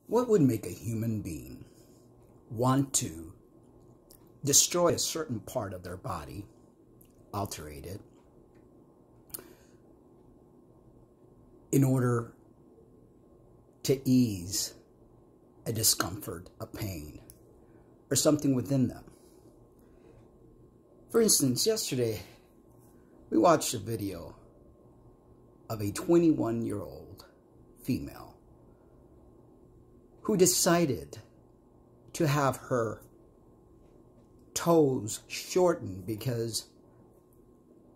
What would make a human being want to destroy a certain part of their body, alterate it, in order to ease a discomfort, a pain, or something within them? For instance, yesterday, we watched a video of a 21-year-old female who decided to have her toes shortened because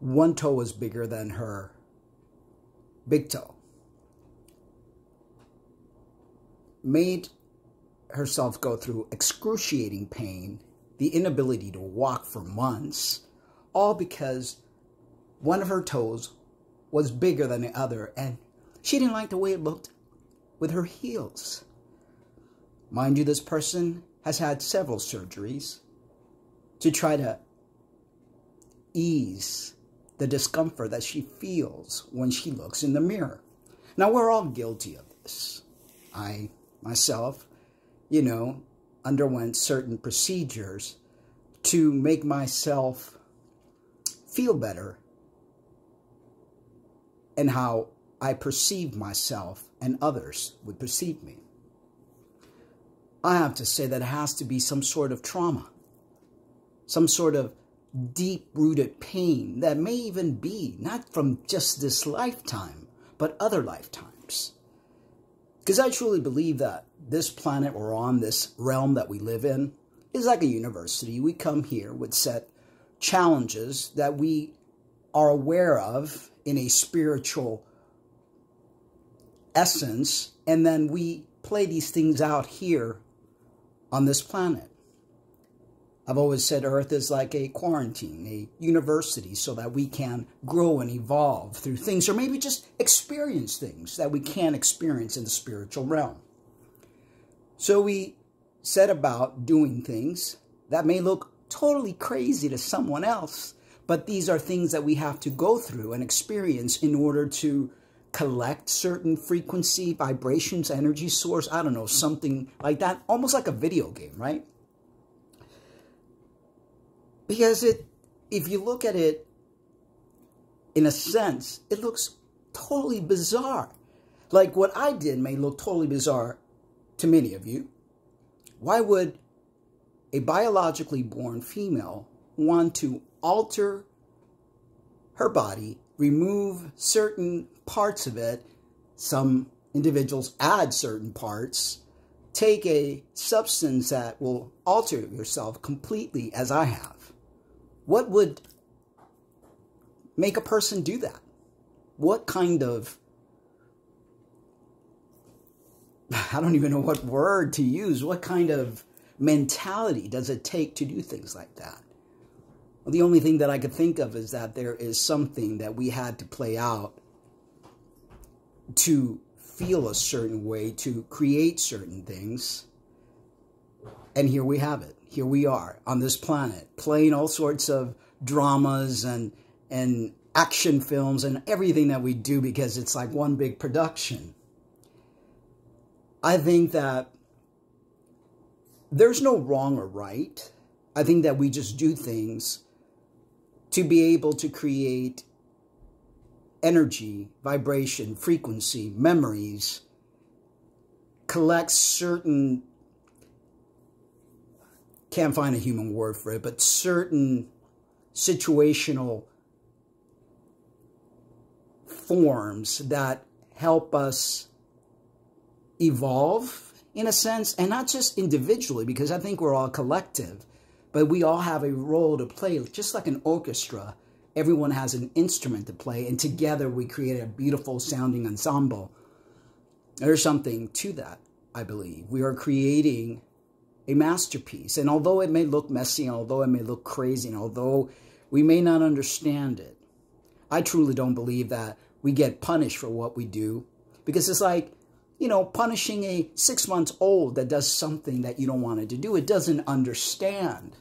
one toe was bigger than her big toe. Made herself go through excruciating pain, the inability to walk for months, all because one of her toes was bigger than the other, and she didn't like the way it looked with her heels. Mind you, this person has had several surgeries to try to ease the discomfort that she feels when she looks in the mirror. Now, we're all guilty of this. I, myself, underwent certain procedures to make myself feel better and how I perceive myself and others would perceive me. I have to say that it has to be some sort of trauma, some sort of deep-rooted pain that may even be not from just this lifetime, but other lifetimes. Because I truly believe that this planet we're on, this realm that we live in, is like a university. We come here with set challenges that we are aware of in a spiritual essence, and then we play these things out here on this planet. I've always said Earth is like a quarantine, a university, so that we can grow and evolve through things, or maybe just experience things that we can't experience in the spiritual realm. So we set about doing things that may look totally crazy to someone else, but these are things that we have to go through and experience in order to collect certain frequency, vibrations, energy source, I don't know, something like that, almost like a video game, right? Because if you look at it in a sense, it looks totally bizarre. Like what I did may look totally bizarre to many of you. Why would a biologically born female want to alter her body, remove certain parts of it? Some individuals add certain parts, take a substance that will alter yourself completely, as I have. What would make a person do that? What kind of, I don't even know what word to use, what kind of mentality does it take to do things like that? Well, the only thing that I could think of is that there is something that we had to play out to feel a certain way, to create certain things. And here we have it. Here we are on this planet, playing all sorts of dramas and action films and everything that we do because it's like one big production. I think that there's no wrong or right. I think that we just do things to be able to create energy, vibration, frequency, memories, collect certain, can't find a human word for it, but certain situational forms that help us evolve in a sense, and not just individually, because I think we're all collective, but we all have a role to play, just like an orchestra. Everyone has an instrument to play, and together we create a beautiful sounding ensemble. There's something to that, I believe. We are creating a masterpiece, and although it may look messy, and although it may look crazy, and although we may not understand it, I truly don't believe that we get punished for what we do, because it's like, punishing a 6-month-old that does something that you don't want it to do. It doesn't understand.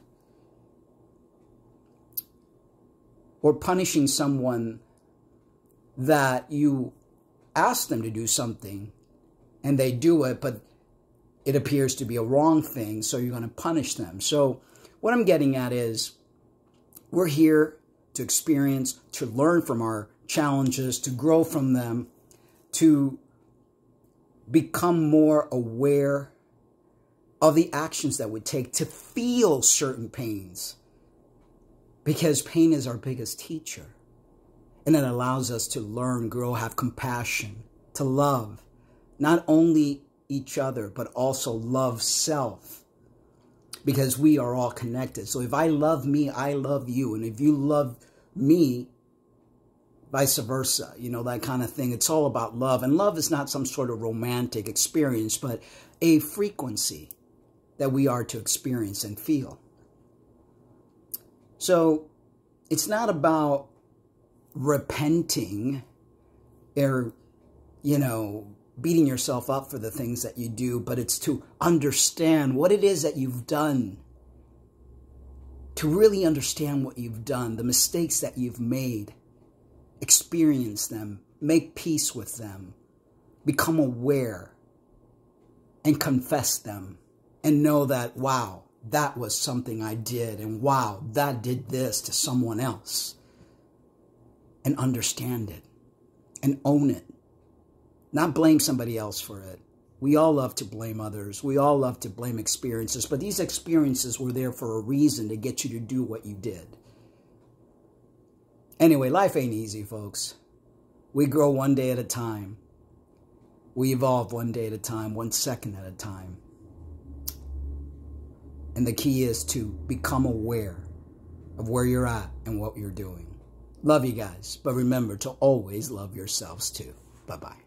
Or punishing someone that you ask them to do something and they do it, but it appears to be a wrong thing, so you're going to punish them. So what I'm getting at is we're here to experience, to learn from our challenges, to grow from them, to become more aware of the actions that we take to feel certain pains. Because pain is our biggest teacher. And it allows us to learn, grow, have compassion, to love not only each other, but also love self. Because we are all connected. So if I love me, I love you. And if you love me, vice versa, you know, that kind of thing. It's all about love. And love is not some sort of romantic experience, but a frequency that we are to experience and feel. So it's not about repenting or, you know, beating yourself up for the things that you do, but it's to understand what it is that you've done, to really understand what you've done, the mistakes that you've made, experience them, make peace with them, become aware, and confess them, and know that, wow, that was something I did, and wow, that did this to someone else, and understand it, and own it. Not blame somebody else for it. We all love to blame others. We all love to blame experiences, but these experiences were there for a reason, to get you to do what you did. Anyway, life ain't easy, folks. We grow one day at a time. We evolve one day at a time, 1 second at a time. And the key is to become aware of where you're at and what you're doing. Love you guys, but remember to always love yourselves too. Bye-bye.